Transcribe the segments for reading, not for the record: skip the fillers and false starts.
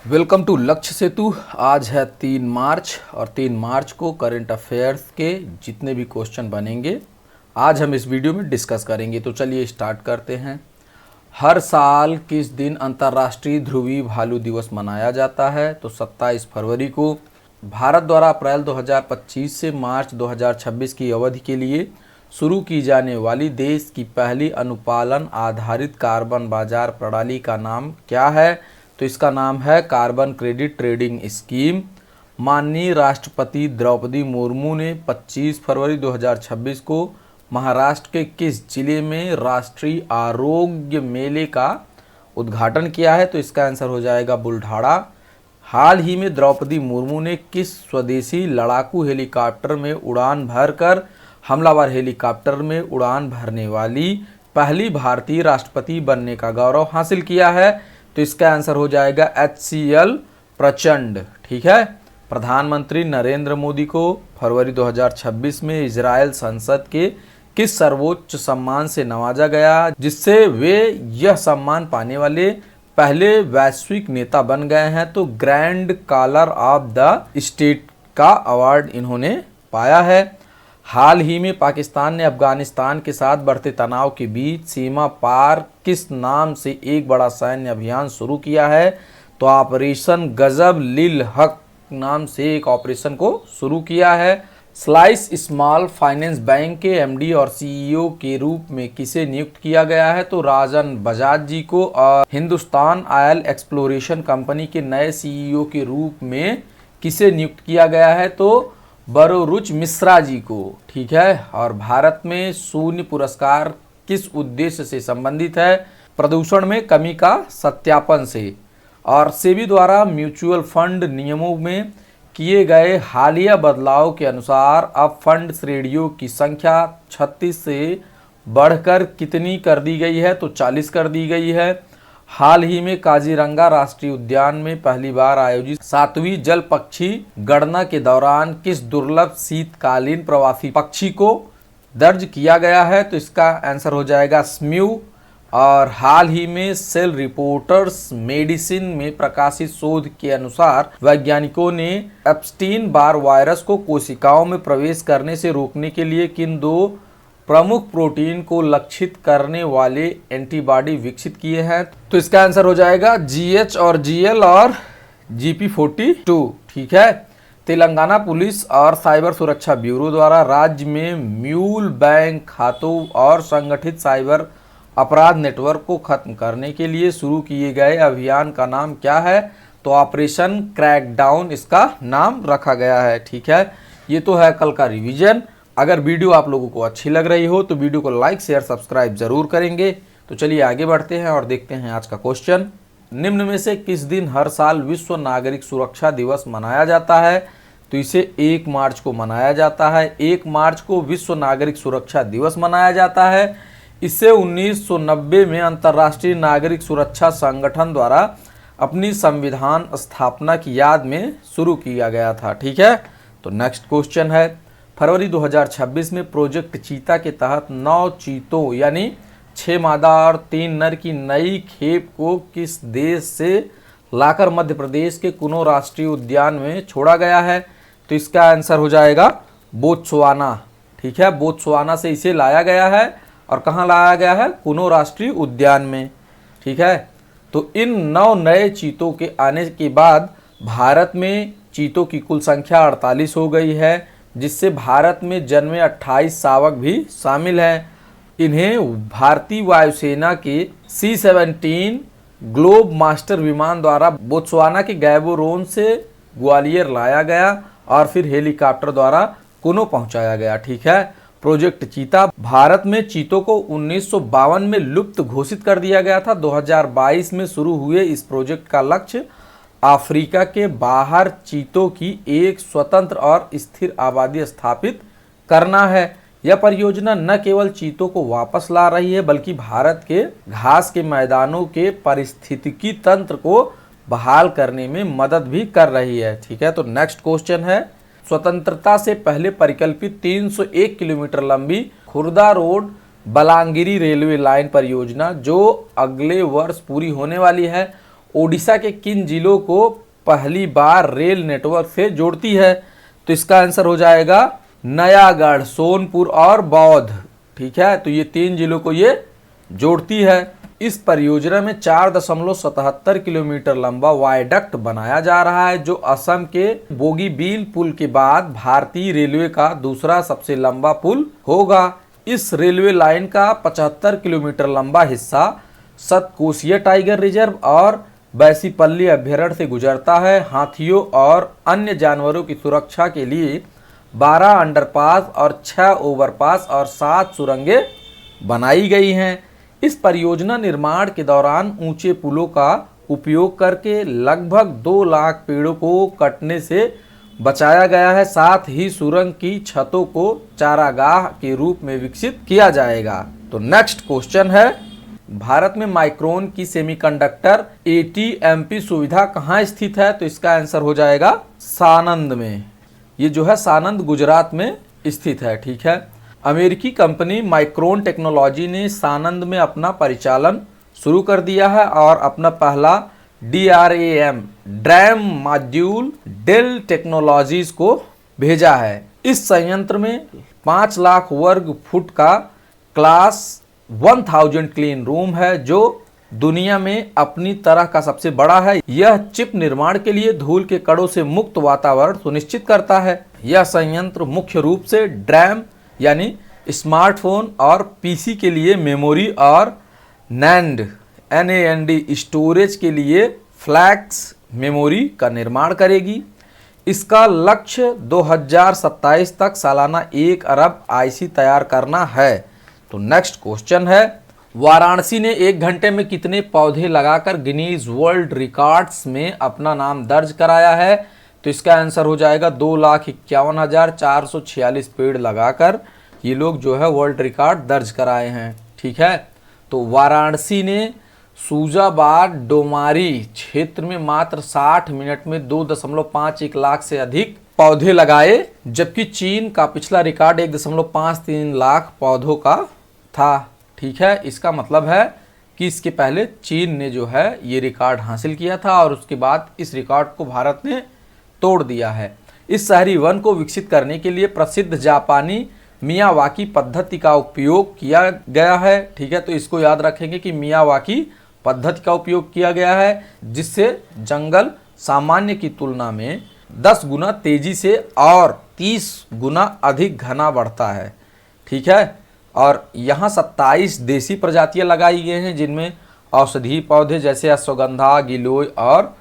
Welcome to लक्ष्य सेतु। आज है 3 मार्च और 3 मार्च को करंट अफेयर्स के जितने भी क्वेश्चन बनेंगे आज हम इस वीडियो में डिस्कस करेंगे। तो चलिए स्टार्ट करते हैं। हर साल किस दिन अंतर्राष्ट्रीय ध्रुवीय भालू दिवस मनाया जाता है? तो 27 फरवरी को। भारत द्वारा अप्रैल 2025 से मार्च 2026 की अवधि के लिए शुरू की जाने वाली देश की पहली अनुपालन आधारित कार्बन बाजार प्रणाली का नाम क्या है? तो इसका नाम है कार्बन क्रेडिट ट्रेडिंग स्कीम। माननीय राष्ट्रपति द्रौपदी मुर्मू ने 25 फरवरी 2026 को महाराष्ट्र के किस जिले में राष्ट्रीय आरोग्य मेले का उद्घाटन किया है? तो इसका आंसर हो जाएगा बुल्ढाड़ा। हाल ही में द्रौपदी मुर्मू ने किस स्वदेशी लड़ाकू हेलीकॉप्टर में उड़ान भरकर हमलावर हेलीकॉप्टर में उड़ान भरने वाली पहली भारतीय राष्ट्रपति बनने का गौरव हासिल किया है? तो इसका आंसर हो जाएगा HCL प्रचंड। ठीक है। प्रधानमंत्री नरेंद्र मोदी को फरवरी 2026 में इजरायल संसद के किस सर्वोच्च सम्मान से नवाजा गया, जिससे वे यह सम्मान पाने वाले पहले वैश्विक नेता बन गए हैं? तो grand collar of the state का अवार्ड इन्होंने पाया है। हाल ही में पाकिस्तान ने अफगानिस्तान के साथ बढ़ते तनाव के बीच सीमा पार किस नाम से एक बड़ा सैन्य अभियान शुरू किया है? तो ऑपरेशन गजब लिल हक नाम से एक ऑपरेशन को शुरू किया है। स्लाइस स्मॉल फाइनेंस बैंक के MD और CEO के रूप में किसे नियुक्त किया गया है? तो राजन बजाज जी को। और हिंदुस्तान ऑयल एक्सप्लोरेशन कंपनी के नए CEO के रूप में किसे नियुक्त किया गया है? तो बरोरुच मिश्रा जी को। ठीक है। और भारत में शून्य पुरस्कार किस उद्देश्य से संबंधित है? प्रदूषण में कमी का सत्यापन से। और सेबी द्वारा म्यूचुअल फंड नियमों में किए गए हालिया बदलाव के अनुसार अब फंड श्रेणियों की संख्या 36 से बढ़कर कितनी कर दी गई है? तो 40 कर दी गई है। हाल ही में काजीरंगा राष्ट्रीय उद्यान में पहली बार आयोजित 7वीं जल पक्षी गणना के दौरान किस दुर्लभ शीतकालीन प्रवासी पक्षी को दर्ज किया गया है? तो इसका आंसर हो जाएगा स्म्यू। और हाल ही में सेल रिपोर्टर्स मेडिसिन में प्रकाशित शोध के अनुसार वैज्ञानिकों ने एप्स्टीन बार वायरस को कोशिकाओं में प्रवेश करने से रोकने के लिए किन 2 प्रमुख प्रोटीन को लक्षित करने वाले एंटीबॉडी विकसित किए हैं? तो इसका आंसर हो जाएगा GH और GL और GP42। ठीक है। तेलंगाना पुलिस और साइबर सुरक्षा ब्यूरो द्वारा राज्य में म्यूल बैंक खातों और संगठित साइबर अपराध नेटवर्क को खत्म करने के लिए शुरू किए गए अभियान का नाम क्या है? तो ऑपरेशन क्रैकडाउन इसका नाम रखा गया है। ठीक है। ये तो है कल का रिवीजन। अगर वीडियो आप लोगों को अच्छी लग रही हो तो वीडियो को लाइक शेयर सब्सक्राइब जरूर करेंगे। तो चलिए आगे बढ़ते हैं और देखते हैं आज का क्वेश्चन। निम्न में से किस दिन हर साल विश्व नागरिक सुरक्षा दिवस मनाया जाता है? तो इसे 1 मार्च को मनाया जाता है। 1 मार्च को विश्व नागरिक सुरक्षा दिवस मनाया जाता है। इसे 1990 में अंतर्राष्ट्रीय नागरिक सुरक्षा संगठन द्वारा अपनी संविधान स्थापना की याद में शुरू किया गया था। ठीक है। तो नेक्स्ट क्वेश्चन है, फरवरी 2026 में प्रोजेक्ट चीता के तहत 9 चीतों यानी 6 मादा और 3 नर की नई खेप को किस देश से लाकर मध्य प्रदेश के कुनो राष्ट्रीय उद्यान में छोड़ा गया है? तो इसका आंसर हो जाएगा बोत्सवाना। ठीक है। बोत्सवाना से इसे लाया गया है। और कहाँ लाया गया है? कुनो राष्ट्रीय उद्यान में। ठीक है। तो इन 9 नए चीतों के आने के बाद भारत में चीतों की कुल संख्या 48 हो गई है, जिससे भारत में जन्मे 28 शावक भी शामिल हैं। इन्हें भारतीय वायुसेना के C-17 ग्लोब मास्टर विमान द्वारा बोत्सवाना के गैबोरोन से ग्वालियर लाया गया और फिर हेलीकॉप्टर द्वारा कुनो पहुंचाया गया। ठीक है। प्रोजेक्ट चीता भारत में चीतों को 1952 में लुप्त घोषित कर दिया गया था। 2022 में शुरू हुए इस प्रोजेक्ट का लक्ष्य अफ्रीका के बाहर चीतों की एक स्वतंत्र और स्थिर आबादी स्थापित करना है। यह परियोजना न केवल चीतों को वापस ला रही है बल्कि भारत के घास के मैदानों के पारिस्थितिकी तंत्र को बहाल करने में मदद भी कर रही है। ठीक है। तो नेक्स्ट क्वेश्चन है, स्वतंत्रता से पहले परिकल्पित 301 किलोमीटर लंबी खुर्दा रोड बलांगिरी रेलवे लाइन परियोजना जो अगले वर्ष पूरी होने वाली है, ओडिशा के किन जिलों को पहली बार रेल नेटवर्क से जोड़ती है? तो इसका आंसर हो जाएगा नयागढ़, सोनपुर और बौद्ध। ठीक है, तो ये 3 जिलों को ये जोड़ती है। इस परियोजना में 4.77 किलोमीटर लंबा वायडक्ट बनाया जा रहा है, जो असम के बोगीबील पुल के बाद भारतीय रेलवे का दूसरा सबसे लंबा पुल होगा। इस रेलवे लाइन का 75 किलोमीटर लंबा हिस्सा सतकोशिया टाइगर रिजर्व और बैसीपल्ली अभयारण्य से गुजरता है। हाथियों और अन्य जानवरों की सुरक्षा के लिए 12 अंडरपास और 6 ओवरपास और 7 सुरंगें बनाई गई हैं। इस परियोजना निर्माण के दौरान ऊंचे पुलों का उपयोग करके लगभग 2 लाख पेड़ों को कटने से बचाया गया है। साथ ही सुरंग की छतों को चारागाह के रूप में विकसित किया जाएगा। तो नेक्स्ट क्वेश्चन है, भारत में माइक्रोन की सेमीकंडक्टर ATMP सुविधा कहाँ स्थित है? तो इसका आंसर हो जाएगा सानंद में। ये जो है सानंद गुजरात में स्थित है। ठीक है, अमेरिकी कंपनी माइक्रोन टेक्नोलॉजी ने सानंद में अपना परिचालन शुरू कर दिया है और अपना पहला DRAM मॉड्यूल डेल टेक्नोलॉजीज को भेजा है। इस संयंत्र में 5 लाख वर्ग फुट का क्लास 1000 क्लीन रूम है, जो दुनिया में अपनी तरह का सबसे बड़ा है। यह चिप निर्माण के लिए धूल के कणों से मुक्त वातावरण सुनिश्चित करता है। यह संयंत्र मुख्य रूप से ड्रैम यानी स्मार्टफोन और PC के लिए मेमोरी और NAND स्टोरेज के लिए फ्लैक्स मेमोरी का निर्माण करेगी। इसका लक्ष्य 2027 तक सालाना 1 अरब IC तैयार करना है। तो नेक्स्ट क्वेश्चन है, वाराणसी ने 1 घंटे में कितने पौधे लगाकर गिनीज वर्ल्ड रिकॉर्ड्स में अपना नाम दर्ज कराया है? तो इसका आंसर हो जाएगा 2,51,446 पेड़ लगाकर ये लोग जो है वर्ल्ड रिकॉर्ड दर्ज कराए हैं। ठीक है, तो वाराणसी ने सूजाबाद डोमारी क्षेत्र में मात्र 60 मिनट में 2.51 लाख से अधिक पौधे लगाए, जबकि चीन का पिछला रिकॉर्ड 1.53 लाख पौधों का था। ठीक है, इसका मतलब है कि इसके पहले चीन ने जो है ये रिकॉर्ड हासिल किया था और उसके बाद इस रिकॉर्ड को भारत ने तोड़ दिया है। इस शहरी वन को विकसित करने के लिए प्रसिद्ध जापानी मियावाकी पद्धति का उपयोग किया गया है। ठीक है, तो इसको याद रखेंगे कि मियावाकी पद्धति का उपयोग किया गया है, जिससे जंगल सामान्य की तुलना में 10 गुना तेजी से और 30 गुना अधिक घना बढ़ता है। ठीक है, और यहाँ 27 देसी प्रजातियां लगाई गई हैं, जिनमें औषधीय पौधे जैसे अश्वगंधा, गिलोय और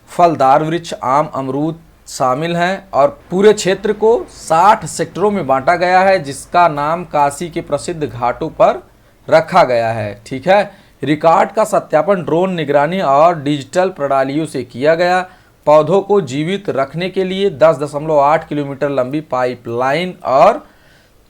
फलदार वृक्ष आम, अमरूद शामिल हैं। और पूरे क्षेत्र को 60 सेक्टरों में बांटा गया है, जिसका नाम काशी के प्रसिद्ध घाटों पर रखा गया है। ठीक है, रिकॉर्ड का सत्यापन ड्रोन निगरानी और डिजिटल प्रणालियों से किया गया। पौधों को जीवित रखने के लिए 10.8 किलोमीटर लंबी पाइपलाइन और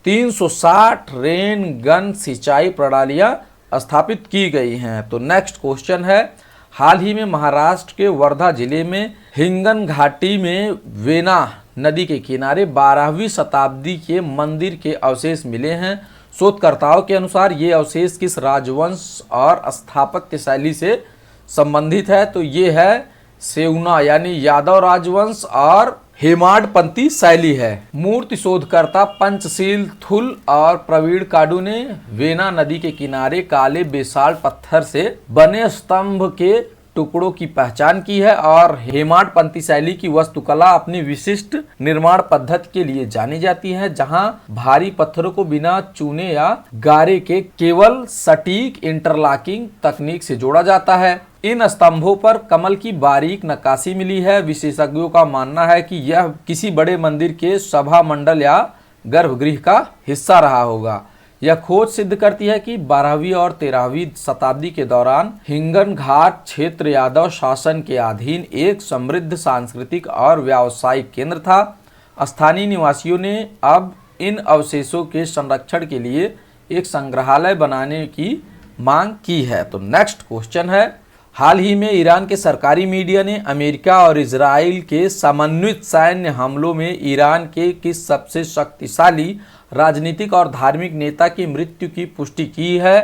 360 रेन गन सिंचाई प्रणालियां स्थापित की गई हैं। तो नेक्स्ट क्वेश्चन है, हाल ही में महाराष्ट्र के वर्धा जिले में हिंगन घाटी में वेना नदी के किनारे 12वीं शताब्दी के मंदिर के अवशेष मिले हैं। शोधकर्ताओं के अनुसार ये अवशेष किस राजवंश और स्थापत्य शैली से संबंधित है? तो ये है सेवना यानी यादव राजवंश और हेमाडपंथी शैली है। मूर्ति शोधकर्ता पंचशील थुल और प्रवीण काडू ने वेना नदी के किनारे काले बेसाल्ट पत्थर से बने स्तंभ के टुकड़ों की पहचान की है और हेमाडपंथी शैली की वास्तुकला अपनी विशिष्ट निर्माण पद्धति के लिए जानी जाती है, जहां भारी पत्थरों को बिना चूने या गारे के केवल सटीक इंटरलॉकिंग तकनीक से जोड़ा जाता है। इन स्तंभों पर कमल की बारीक नक्काशी मिली है। विशेषज्ञों का मानना है कि यह किसी बड़े मंदिर के सभा मंडल या गर्भगृह का हिस्सा रहा होगा। यह खोज सिद्ध करती है कि 12वीं और 13वीं शताब्दी के दौरान हिंगन घाट क्षेत्र यादव शासन के अधीन एक समृद्ध सांस्कृतिक और व्यावसायिक केंद्र था। स्थानीय निवासियों ने अब इन अवशेषों के संरक्षण के लिए एक संग्रहालय बनाने की मांग की है। तो नेक्स्ट क्वेश्चन है, हाल ही में ईरान के सरकारी मीडिया ने अमेरिका और इजराइल के समन्वित सैन्य हमलों में ईरान के किस सबसे शक्तिशाली राजनीतिक और धार्मिक नेता की मृत्यु की पुष्टि की है?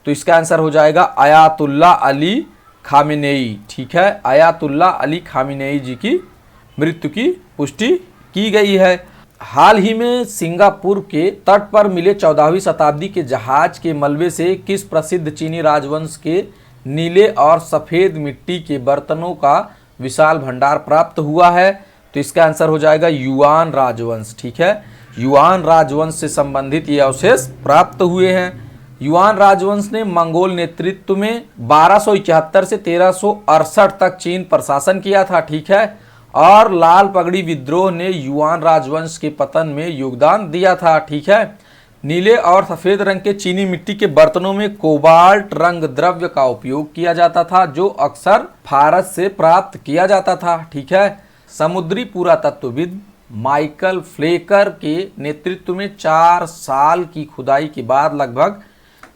तो इसका आंसर हो जाएगा आयातुल्लाह अली खामेनेई। ठीक है, आयातुल्लाह अली खामेनेई जी की मृत्यु की पुष्टि की गई है। हाल ही में सिंगापुर के तट पर मिले 14वीं शताब्दी के जहाज के मलबे से किस प्रसिद्ध चीनी राजवंश के नीले और सफेद मिट्टी के बर्तनों का विशाल भंडार प्राप्त हुआ है? तो इसका आंसर हो जाएगा युआन राजवंश। ठीक है, युआन राजवंश से संबंधित ये अवशेष प्राप्त हुए हैं। युआन राजवंश ने मंगोल नेतृत्व में 1271 से 1368 तक चीन पर शासन किया था। ठीक है, और लाल पगड़ी विद्रोह ने युआन राजवंश के पतन में योगदान दिया था। ठीक है, नीले और सफेद रंग के चीनी मिट्टी के बर्तनों में कोबाल्ट रंग द्रव्य का उपयोग किया जाता था, जो अक्सर फारस से प्राप्त किया जाता था। ठीक है, समुद्री पुरातत्वविद माइकल फ्लेकर के नेतृत्व में 4 साल की खुदाई के बाद लगभग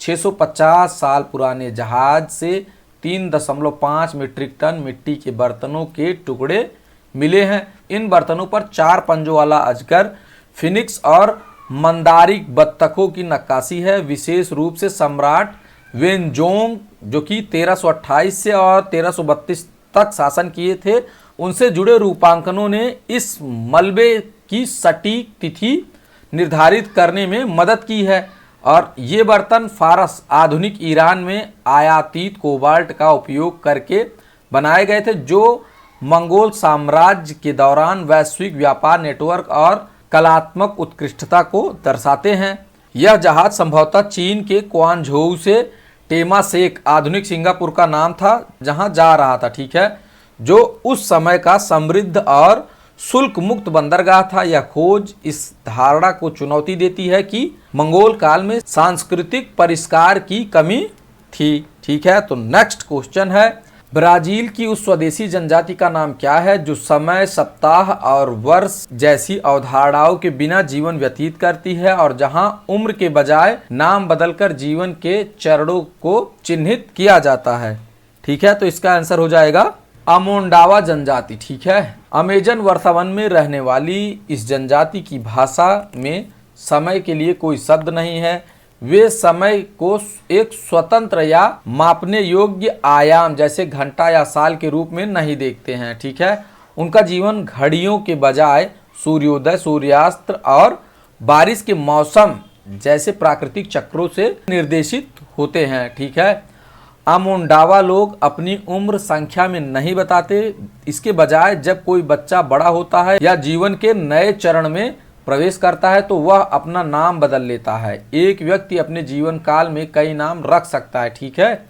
650 साल पुराने जहाज से 3.5 मीट्रिक टन मिट्टी के बर्तनों के टुकड़े मिले हैं। इन बर्तनों पर 4 पंजों वाला अजगर, फिनिक्स और मंदारिक बत्तखों की नक्काशी है। विशेष रूप से सम्राट वेनजोंग, जो कि 1328 से और 1332 तक शासन किए थे, उनसे जुड़े रूपांकनों ने इस मलबे की सटीक तिथि निर्धारित करने में मदद की है। और ये बर्तन फारस, आधुनिक ईरान में आयातित कोबाल्ट का उपयोग करके बनाए गए थे, जो मंगोल साम्राज्य के दौरान वैश्विक व्यापार नेटवर्क और कलात्मक उत्कृष्टता को दर्शाते हैं। यह जहाज संभवतः चीन के क्वांझोउ से टेमासेक, आधुनिक सिंगापुर का नाम था, जहां जा रहा था। ठीक है, जो उस समय का समृद्ध और शुल्क मुक्त बंदरगाह था। यह खोज इस धारणा को चुनौती देती है कि मंगोल काल में सांस्कृतिक परिष्कार की कमी थी। ठीक है, तो नेक्स्ट क्वेश्चन है, ब्राजील की उस स्वदेशी जनजाति का नाम क्या है जो समय, सप्ताह और वर्ष जैसी अवधारणाओं के बिना जीवन व्यतीत करती है और जहां उम्र के बजाय नाम बदलकर जीवन के चरणों को चिन्हित किया जाता है? ठीक है, तो इसका आंसर हो जाएगा अमोंडावा जनजाति। ठीक है, अमेजन वर्षावन में रहने वाली इस जनजाति की भाषा में समय के लिए कोई शब्द नहीं है। वे समय को एक स्वतंत्र या मापने योग्य आयाम जैसे घंटा या साल के रूप में नहीं देखते हैं। ठीक है, उनका जीवन घड़ियों के बजाय सूर्योदय, सूर्यास्त और बारिश के मौसम जैसे प्राकृतिक चक्रों से निर्देशित होते हैं। ठीक है, अमोंडावा लोग अपनी उम्र संख्या में नहीं बताते, इसके बजाय जब कोई बच्चा बड़ा होता है या जीवन के नए चरण में प्रवेश करता है तो वह अपना नाम बदल लेता है। एक व्यक्ति अपने जीवन काल में कई नाम रख सकता है। ठीक है,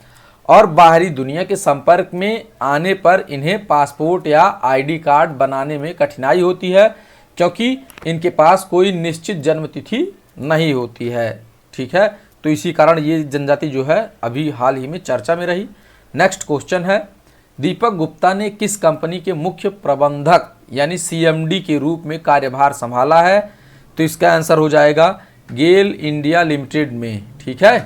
और बाहरी दुनिया के संपर्क में आने पर इन्हें पासपोर्ट या आईडी कार्ड बनाने में कठिनाई होती है, क्योंकि इनके पास कोई निश्चित जन्म तिथि नहीं होती है। ठीक है, तो इसी कारण ये जनजाति जो है अभी हाल ही में चर्चा में रही। नेक्स्ट क्वेश्चन है, दीपक गुप्ता ने किस कंपनी के मुख्य प्रबंधक यानी सीएमडी के रूप में कार्यभार संभाला है? तो इसका आंसर हो जाएगा गेल इंडिया लिमिटेड में। ठीक है,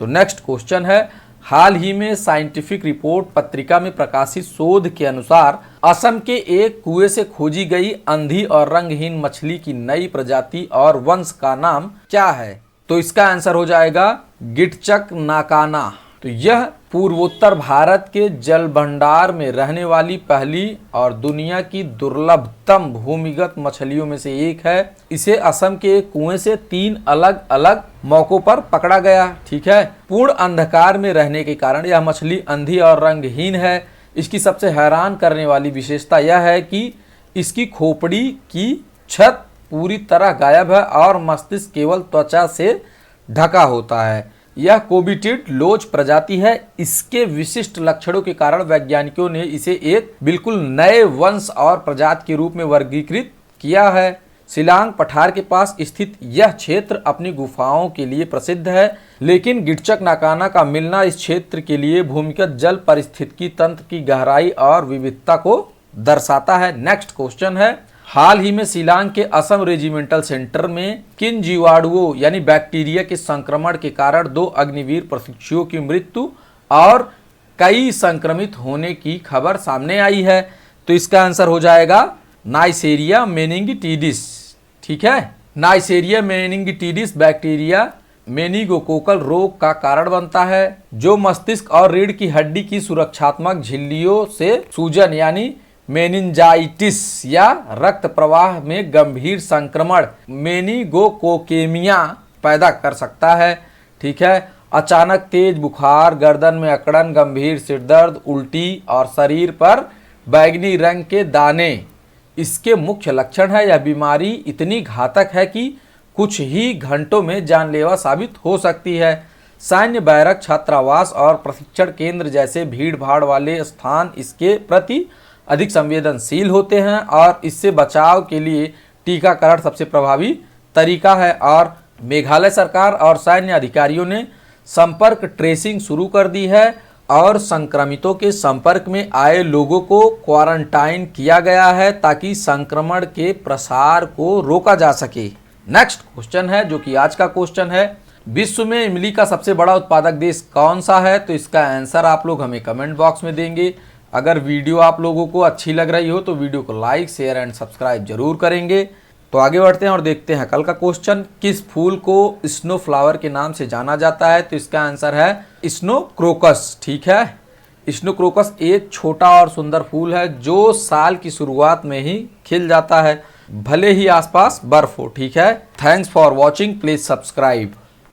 तो नेक्स्ट क्वेश्चन है, हाल ही में साइंटिफिक रिपोर्ट पत्रिका में प्रकाशित शोध के अनुसार असम के एक कुएं से खोजी गई अंधी और रंगहीन मछली की नई प्रजाति और वंश का नाम क्या है? तो इसका आंसर हो जाएगा गिटचक नाकाना। तो यह पूर्वोत्तर भारत के जल भंडार में रहने वाली पहली और दुनिया की दुर्लभतम भूमिगत मछलियों में से एक है। इसे असम के एक कुएं से 3 अलग अलग मौकों पर पकड़ा गया। ठीक है, पूर्ण अंधकार में रहने के कारण यह मछली अंधी और रंगहीन है। इसकी सबसे हैरान करने वाली विशेषता यह है कि इसकी खोपड़ी की छत पूरी तरह गायब है और मस्तिष्क केवल त्वचा से ढका होता है। यह कोबिटिड लोच प्रजाति है। इसके विशिष्ट लक्षणों के कारण वैज्ञानिकों ने इसे एक बिल्कुल नए वंश और प्रजाति के रूप में वर्गीकृत किया है। शिलांग पठार के पास स्थित यह क्षेत्र अपनी गुफाओं के लिए प्रसिद्ध है, लेकिन गिटचक नाकाना का मिलना इस क्षेत्र के लिए भूमिगत जल पारिस्थितिकी तंत्र की गहराई और विविधता को दर्शाता है। नेक्स्ट क्वेश्चन है, हाल ही में शिलांग के असम रेजिमेंटल सेंटर में किन जीवाणुओं यानी बैक्टीरिया के संक्रमण के कारण 2 अग्निवीर प्रशिक्षुओं की मृत्यु और कई संक्रमित होने की खबर सामने आई है? तो इसका आंसर हो जाएगा नाइसेरिया मेनिंगिटिडिस। ठीक है, नाइसेरिया मेनिंगिटिडिस बैक्टीरिया मेनिंगोकोकल रोग का कारण बनता है, जो मस्तिष्क और रीढ़ की हड्डी की सुरक्षात्मक झिल्लियों से सूजन यानी मेनिंजाइटिस या रक्त प्रवाह में गंभीर संक्रमण मेनिंगोकोकेमिया पैदा कर सकता है। ठीक है। अचानक तेज बुखार, गर्दन में अकड़न, गंभीर सिरदर्द, उल्टी और शरीर पर बैंगनी रंग के दाने इसके मुख्य लक्षण है। यह बीमारी इतनी घातक है कि कुछ ही घंटों में जानलेवा साबित हो सकती है। सैन्य बैरक, छात्रावास और प्रशिक्षण केंद्र जैसे भीड़ भाड़ वाले स्थान इसके प्रति अधिक संवेदनशील होते हैं और इससे बचाव के लिए टीकाकरण सबसे प्रभावी तरीका है। और मेघालय सरकार और सैन्य अधिकारियों ने संपर्क ट्रेसिंग शुरू कर दी है और संक्रमितों के संपर्क में आए लोगों को क्वारंटाइन किया गया है ताकि संक्रमण के प्रसार को रोका जा सके। नेक्स्ट क्वेश्चन है जो कि आज का क्वेश्चन है, विश्व में इमली का सबसे बड़ा उत्पादक देश कौन सा है? तो इसका आंसर आप लोग हमें कमेंट बॉक्स में देंगे। अगर वीडियो आप लोगों को अच्छी लग रही हो तो वीडियो को लाइक, शेयर एंड सब्सक्राइब जरूर करेंगे। तो आगे बढ़ते हैं और देखते हैं कल का क्वेश्चन, किस फूल को स्नो फ्लावर के नाम से जाना जाता है? तो इसका आंसर है स्नो क्रोकस। ठीक है। स्नो क्रोकस एक छोटा और सुंदर फूल है जो साल की शुरुआत में ही खिल जाता है, भले ही आसपास बर्फ हो। ठीक है। Thanks for watching, please subscribe.